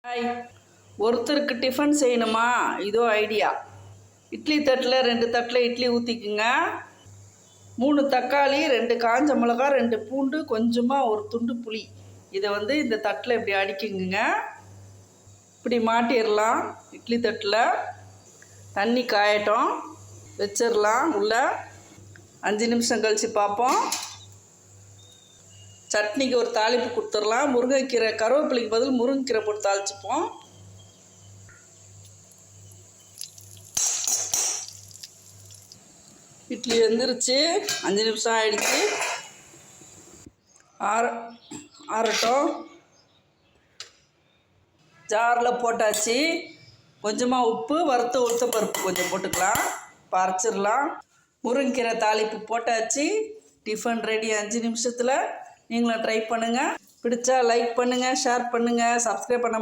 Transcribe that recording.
Hi, ஒருத்தருக்கு tiffin செய்யணுமா? இதோ ஐடியா. இட்லி தட்டில் 2 தட்டில் இட்லி ஊற்றிக்குங்க. 3 தக்காளி, 2 காஞ்ச மிளகா, 2 பூண்டு, கொஞ்சமாக ஒரு துண்டு புளி. இதை இந்த தட்டில் இப்படி அடிக்குங்க. இப்படி மாட்டிடலாம். இட்லி தட்டில் தண்ணி காயட்டும், வச்சிடலாம். உள்ள 5 நிமிஷம் கழித்து பார்ப்போம். சட்னிக்கு ஒரு தாளிப்பு கொடுத்துடலாம். முருங்கைக்கீரை, கருவேப்பிலைக்கு பதில் முருங்கைக்கீரை போட்டு தாளிச்சுப்போம். இட்லி வெந்துருச்சு. 5 நிமிஷம் ஆயிடுச்சு. ஆறட்டும். ஜாரில் போட்டாச்சு. கொஞ்சமாக உப்பு, வறுத்த உளுத்தம்பருப்பு கொஞ்சம் போட்டுக்கலாம். அரைச்சிடலாம். முருங்கைக்கீரை தாளிப்பு போட்டாச்சு. டிஃபன் ரெடி 5 நிமிஷத்தில். நீங்களும் ட்ரை பண்ணுங்கள். பிடிச்சா லைக் பண்ணுங்கள், ஷேர் பண்ணுங்கள், சப்ஸ்கிரைப் பண்ண